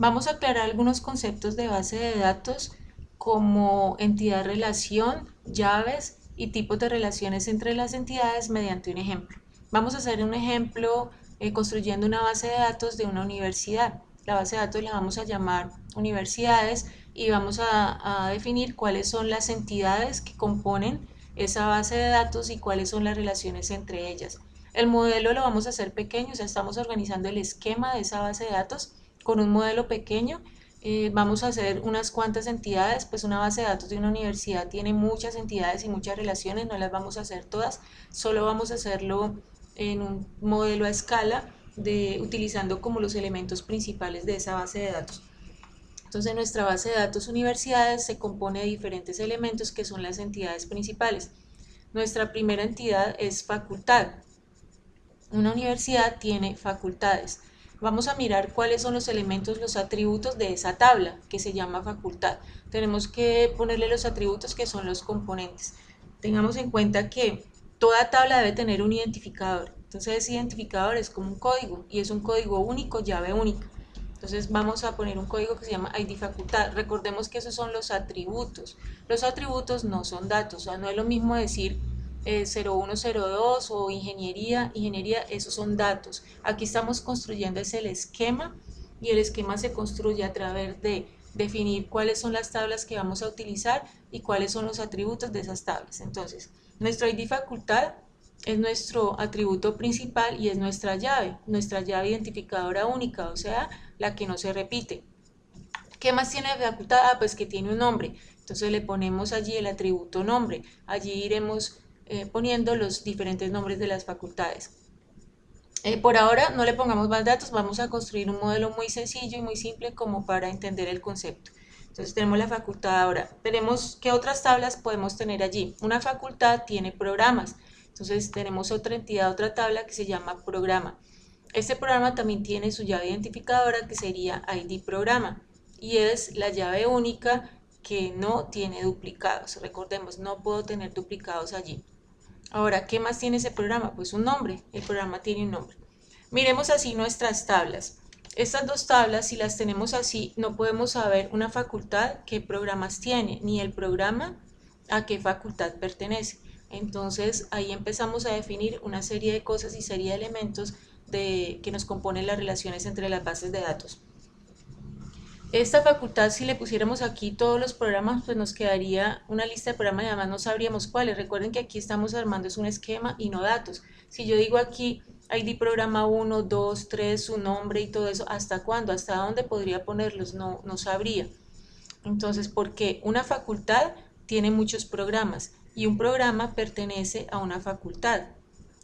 Vamos a aclarar algunos conceptos de base de datos como entidad-relación, llaves y tipos de relaciones entre las entidades mediante un ejemplo. Vamos a hacer un ejemplo construyendo una base de datos de una universidad. La base de datos la vamos a llamar universidades y vamos a definir cuáles son las entidades que componen esa base de datos y cuáles son las relaciones entre ellas. El modelo lo vamos a hacer pequeño, o sea, estamos organizando el esquema de esa base de datos con un modelo pequeño. Vamos a hacer unas cuantas entidades, pues una base de datos de una universidad tiene muchas entidades y muchas relaciones, no las vamos a hacer todas, solo vamos a hacerlo en un modelo a escala, utilizando como los elementos principales de esa base de datos. Entonces nuestra base de datos universidades se compone de diferentes elementos que son las entidades principales. Nuestra primera entidad es facultad. Una universidad tiene facultades. Vamos a mirar cuáles son los elementos, los atributos de esa tabla que se llama facultad. Tenemos que ponerle los atributos que son los componentes. Tengamos en cuenta que toda tabla debe tener un identificador. Entonces ese identificador es como un código y es un código único, llave única. Entonces vamos a poner un código que se llama ID facultad. Recordemos que esos son los atributos. Los atributos no son datos, o sea, no es lo mismo decir 0102 o ingeniería, esos son datos. Aquí estamos construyendo es el esquema y el esquema se construye a través de definir cuáles son las tablas que vamos a utilizar y cuáles son los atributos de esas tablas. Entonces, nuestro ID facultad es nuestro atributo principal y es nuestra llave identificadora única, o sea, la que no se repite. ¿Qué más tiene facultad? Pues que tiene un nombre. Entonces le ponemos allí el atributo nombre. Allí iremos poniendo los diferentes nombres de las facultades. Por ahora no le pongamos más datos, vamos a construir un modelo muy sencillo y muy simple como para entender el concepto. Entonces tenemos la facultad ahora. Tenemos, ¿qué otras tablas podemos tener allí? Una facultad tiene programas. Entonces tenemos otra entidad, otra tabla que se llama programa. Este programa también tiene su llave identificadora que sería ID programa y es la llave única que no tiene duplicados. Recordemos, no puedo tener duplicados allí. Ahora, ¿qué más tiene ese programa? Pues un nombre, el programa tiene un nombre. Miremos así nuestras tablas. Estas dos tablas, si las tenemos así, no podemos saber una facultad qué programas tiene, ni el programa a qué facultad pertenece. Entonces, ahí empezamos a definir una serie de cosas y serie de elementos que nos componen las relaciones entre las bases de datos. Esta facultad, si le pusiéramos aquí todos los programas, pues nos quedaría una lista de programas y además no sabríamos cuáles. Recuerden que aquí estamos armando es un esquema y no datos. Si yo digo aquí ID programa 1, 2, 3, su nombre y todo eso, ¿hasta cuándo? ¿Hasta dónde podría ponerlos? No sabría. Entonces, porque una facultad tiene muchos programas y un programa pertenece a una facultad.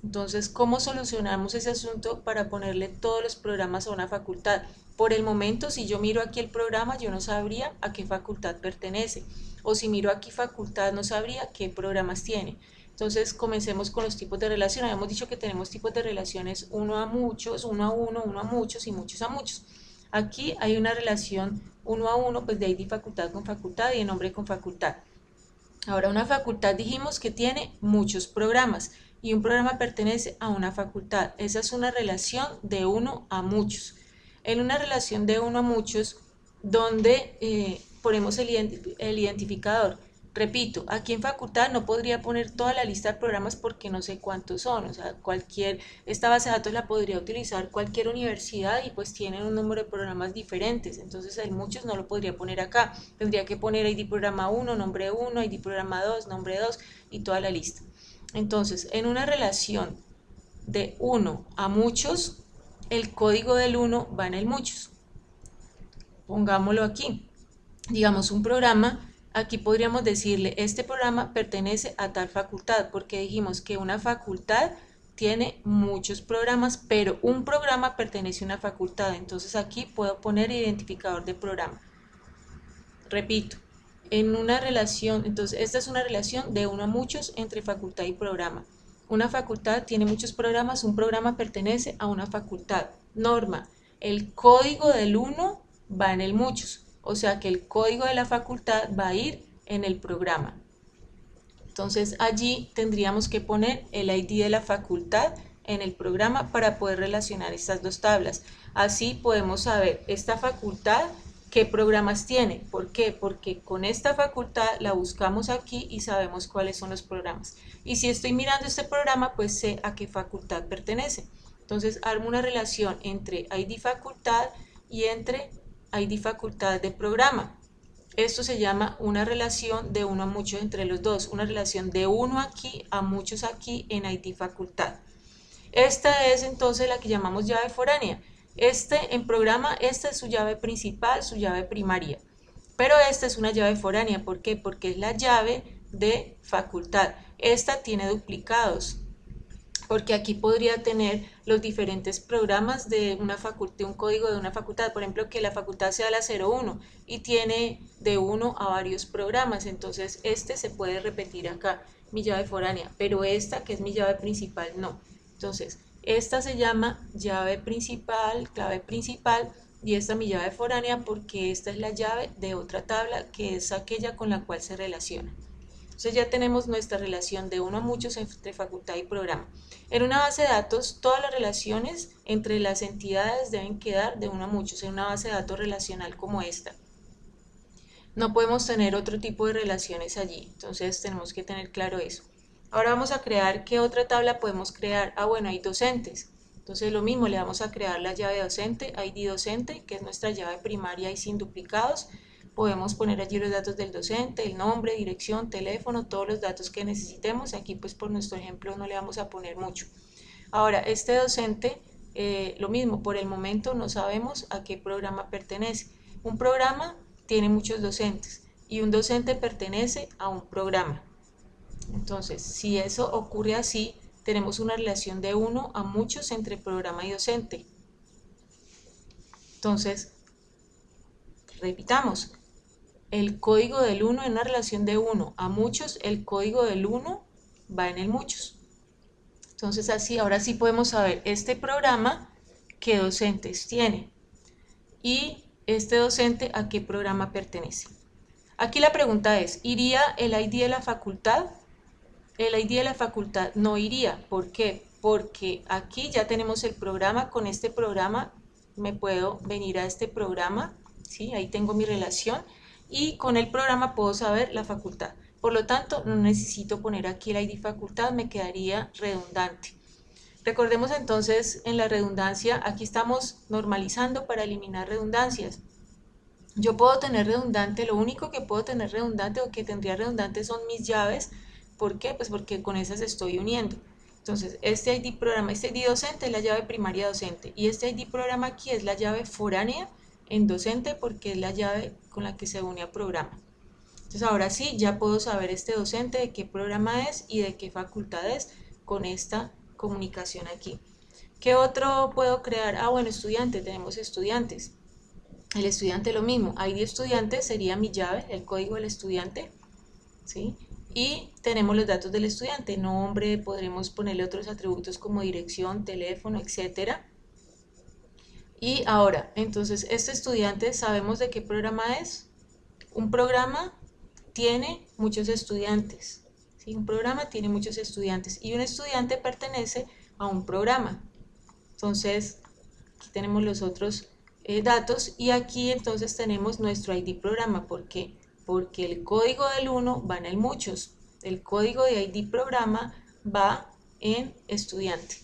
Entonces, ¿cómo solucionamos ese asunto para ponerle todos los programas a una facultad? Por el momento, si yo miro aquí el programa, yo no sabría a qué facultad pertenece. O si miro aquí facultad, no sabría qué programas tiene. Entonces, comencemos con los tipos de relación. Habíamos dicho que tenemos tipos de relaciones uno a muchos, uno a uno, uno a muchos y muchos a muchos. Aquí hay una relación uno a uno, pues de ID facultad con facultad y de nombre con facultad. Ahora, una facultad dijimos que tiene muchos programas y un programa pertenece a una facultad. Esa es una relación de uno a muchos. En una relación de uno a muchos, donde ponemos el identificador. Repito, aquí en facultad no podría poner toda la lista de programas porque no sé cuántos son, o sea, esta base de datos la podría utilizar cualquier universidad y pues tienen un número de programas diferentes, entonces hay muchos, no lo podría poner acá, tendría que poner ID programa 1, ID programa 2, nombre 2 y toda la lista. Entonces, en una relación de 1 a muchos, el código del 1 va en el muchos. Pongámoslo aquí. Digamos un programa, aquí podríamos decirle, este programa pertenece a tal facultad, porque dijimos que una facultad tiene muchos programas, pero un programa pertenece a una facultad. Entonces aquí puedo poner identificador de programa. Repito, en una relación, entonces esta es una relación de uno a muchos entre facultad y programa. Una facultad tiene muchos programas, un programa pertenece a una facultad. Norma, el código del 1 va en el muchos, o sea que el código de la facultad va a ir en el programa. Entonces allí tendríamos que poner el ID de la facultad en el programa para poder relacionar estas dos tablas. Así podemos saber esta facultad qué programas tiene. ¿Por qué? Porque con esta facultad la buscamos aquí y sabemos cuáles son los programas. Y si estoy mirando este programa, pues sé a qué facultad pertenece. Entonces armo una relación entre ID facultad y entre ID facultad de programa. Esto se llama una relación de uno a muchos entre los dos, una relación de uno aquí a muchos aquí en ID facultad. Esta es entonces la que llamamos llave foránea. En programa, esta es su llave principal, su llave primaria. Pero esta es una llave foránea, ¿por qué? Porque es la llave de facultad. Esta tiene duplicados, porque aquí podría tener los diferentes programas de una facultad, un código de una facultad, por ejemplo, que la facultad sea la 01 y tiene de uno a varios programas, entonces este se puede repetir acá, mi llave foránea, pero esta que es mi llave principal no. Entonces, esta se llama llave principal, clave principal, y esta mi llave foránea porque esta es la llave de otra tabla que es aquella con la cual se relaciona. Entonces ya tenemos nuestra relación de uno a muchos entre facultad y programa. En una base de datos, todas las relaciones entre las entidades deben quedar de uno a muchos, en una base de datos relacional como esta. No podemos tener otro tipo de relaciones allí, entonces tenemos que tener claro eso. Ahora vamos a crear, ¿qué otra tabla podemos crear? Ah, bueno, hay docentes. Entonces lo mismo, le vamos a crear la llave docente, ID docente, que es nuestra llave primaria y sin duplicados. Podemos poner allí los datos del docente, el nombre, dirección, teléfono, todos los datos que necesitemos. Aquí pues por nuestro ejemplo no le vamos a poner mucho. Ahora, este docente, lo mismo, por el momento no sabemos a qué programa pertenece. Un programa tiene muchos docentes y un docente pertenece a un programa. Entonces, si eso ocurre así, tenemos una relación de uno a muchos entre programa y docente. Entonces, repitamos, el código del 1 en una relación de 1 a muchos, el código del 1 va en el muchos. Entonces así, ahora sí podemos saber este programa qué docentes tiene y este docente a qué programa pertenece. Aquí la pregunta es, ¿iría el ID de la facultad? El ID de la facultad no iría. ¿Por qué? Porque aquí ya tenemos el programa, con este programa me puedo venir a este programa, ¿sí? Ahí tengo mi relación y con el programa puedo saber la facultad. Por lo tanto, no necesito poner aquí el ID facultad, me quedaría redundante. Recordemos entonces en la redundancia, aquí estamos normalizando para eliminar redundancias. Yo puedo tener redundante, lo único que puedo tener redundante o que tendría redundante son mis llaves. ¿Por qué? Pues porque con esas estoy uniendo. Entonces, este ID programa, este ID docente es la llave primaria docente y este ID programa aquí es la llave foránea en docente porque es la llave con la que se une a programa. Entonces, ahora sí, ya puedo saber este docente de qué programa es y de qué facultad es con esta comunicación aquí. ¿Qué otro puedo crear? Ah, bueno, estudiante, tenemos estudiantes. El estudiante lo mismo, ID estudiante sería mi llave, el código del estudiante, ¿sí? Y tenemos los datos del estudiante, nombre, podremos ponerle otros atributos como dirección, teléfono, etcétera. Y ahora, entonces, este estudiante, ¿sabemos de qué programa es? Un programa tiene muchos estudiantes, ¿sí? Un programa tiene muchos estudiantes y un estudiante pertenece a un programa. Entonces, aquí tenemos los otros datos y aquí entonces tenemos nuestro ID programa. ¿Por qué? Porque el código del 1 va en el muchos, el código de ID programa va en estudiante.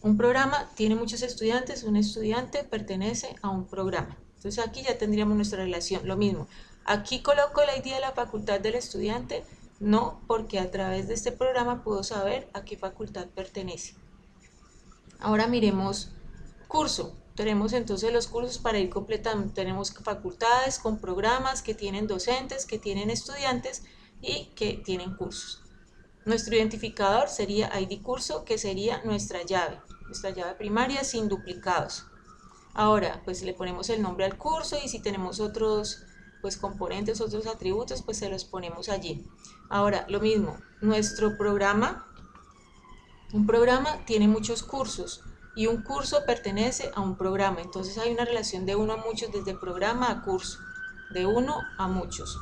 Un programa tiene muchos estudiantes, un estudiante pertenece a un programa. Entonces aquí ya tendríamos nuestra relación, lo mismo. Aquí coloco el ID de la facultad del estudiante, no, porque a través de este programa puedo saber a qué facultad pertenece. Ahora miremos curso. Tenemos entonces los cursos para ir completando. Tenemos facultades con programas que tienen docentes, que tienen estudiantes y que tienen cursos. Nuestro identificador sería ID curso, que sería nuestra llave primaria sin duplicados. Ahora, pues le ponemos el nombre al curso y si tenemos otros pues componentes, otros atributos, pues se los ponemos allí. Ahora, lo mismo, nuestro programa, un programa tiene muchos cursos y un curso pertenece a un programa, entonces hay una relación de uno a muchos desde programa a curso, de uno a muchos.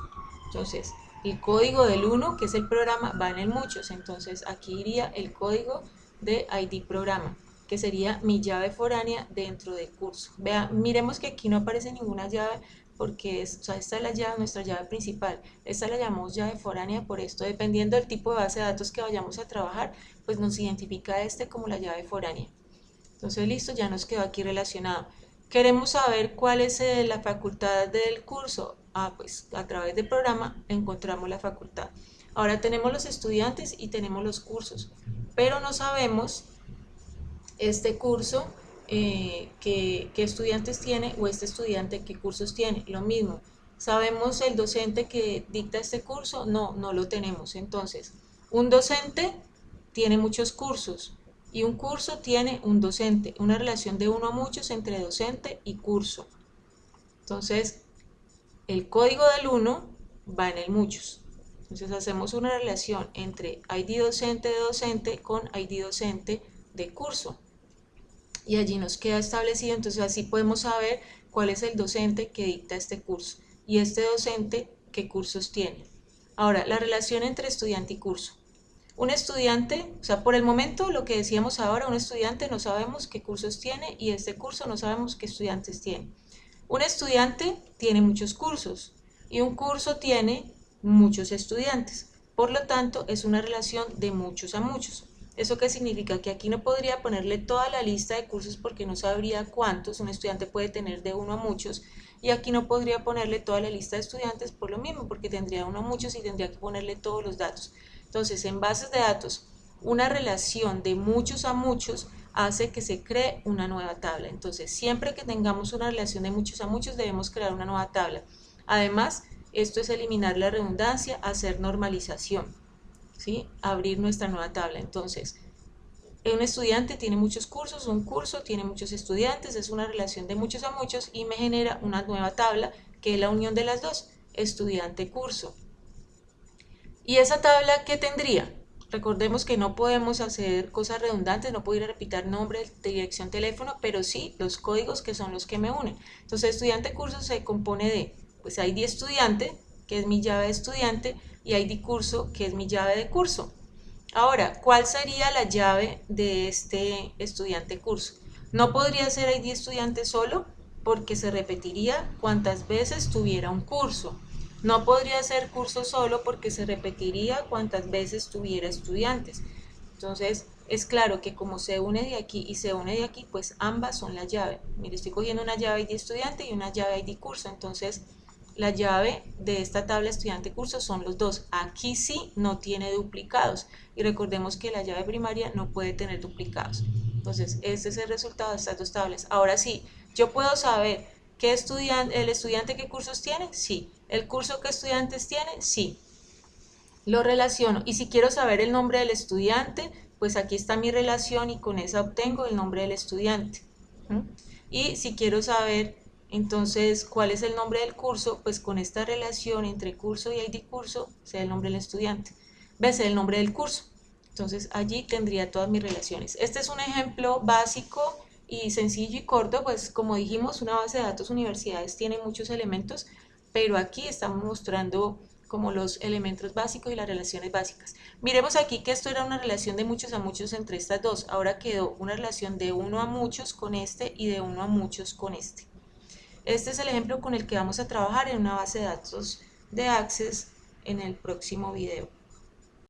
Entonces, el código del 1, que es el programa, va en el muchos, entonces aquí iría el código de ID programa. que sería mi llave foránea dentro del curso. Vean, miremos que aquí no aparece ninguna llave porque o sea, esta es la llave, nuestra llave principal. Esta la llamamos llave foránea por esto, dependiendo del tipo de base de datos que vayamos a trabajar, pues nos identifica como la llave foránea. Entonces listo, ya nos quedó aquí relacionado. Queremos saber cuál es la facultad del curso. Pues a través del programa encontramos la facultad. Ahora tenemos los estudiantes y tenemos los cursos, pero no sabemos este curso qué estudiantes tiene o este estudiante qué cursos tiene. Lo mismo, ¿sabemos el docente que dicta este curso? No, no lo tenemos. Entonces, un docente tiene muchos cursos y un curso tiene un docente, una relación de uno a muchos entre docente y curso. Entonces, el código del uno va en el muchos. Entonces hacemos una relación entre ID docente de docente con ID docente de curso. Y allí nos queda establecido, entonces así podemos saber cuál es el docente que dicta este curso y este docente qué cursos tiene. Ahora, la relación entre estudiante y curso. Un estudiante, o sea, por el momento lo que decíamos ahora, un estudiante no sabemos qué cursos tiene y este curso no sabemos qué estudiantes tiene. Un estudiante tiene muchos cursos y un curso tiene muchos estudiantes. Por lo tanto, es una relación de muchos a muchos. ¿Eso qué significa? Que aquí no podría ponerle toda la lista de cursos porque no sabría cuántos un estudiante puede tener de uno a muchos, y aquí no podría ponerle toda la lista de estudiantes por lo mismo, porque tendría uno a muchos y tendría que ponerle todos los datos. Entonces, en bases de datos, una relación de muchos a muchos hace que se cree una nueva tabla. Entonces, siempre que tengamos una relación de muchos a muchos, debemos crear una nueva tabla. Además, esto es eliminar la redundancia, hacer normalización, ¿sí? Abrir nuestra nueva tabla. Entonces, un estudiante tiene muchos cursos, un curso tiene muchos estudiantes, es una relación de muchos a muchos y me genera una nueva tabla que es la unión de las dos, estudiante-curso. ¿Y esa tabla qué tendría? Recordemos que no podemos hacer cosas redundantes, no puedo ir a repetir nombre, dirección, teléfono, pero sí los códigos que son los que me unen. Entonces, estudiante-curso se compone de, pues ID estudiante, que es mi llave de estudiante, y ID curso, que es mi llave de curso. Ahora, ¿cuál sería la llave de este estudiante curso? No podría ser ID estudiante solo porque se repetiría cuantas veces tuviera un curso. No podría ser curso solo porque se repetiría cuantas veces tuviera estudiantes. Entonces, es claro que como se une de aquí y se une de aquí, pues ambas son la llave. Mire, estoy cogiendo una llave ID estudiante y una llave ID curso. Entonces, la llave de esta tabla estudiante curso son los dos. Aquí sí no tiene duplicados. Y recordemos que la llave primaria no puede tener duplicados. Entonces, este es el resultado de estas dos tablas. Ahora sí, yo puedo saber el estudiante qué cursos tiene, sí. El curso qué estudiantes tiene, sí. Lo relaciono. Y si quiero saber el nombre del estudiante, pues aquí está mi relación y con esa obtengo el nombre del estudiante. Y si quiero saber entonces cuál es el nombre del curso, pues con esta relación entre curso y ID curso, sea el nombre del estudiante. ¿Ves? El nombre del curso. Entonces allí tendría todas mis relaciones. Este es un ejemplo básico y sencillo y corto, pues como dijimos, una base de datos universidades tiene muchos elementos, pero aquí estamos mostrando como los elementos básicos y las relaciones básicas. Miremos aquí que esto era una relación de muchos a muchos entre estas dos, ahora quedó una relación de uno a muchos con este y de uno a muchos con este. Este es el ejemplo con el que vamos a trabajar en una base de datos de Access en el próximo video.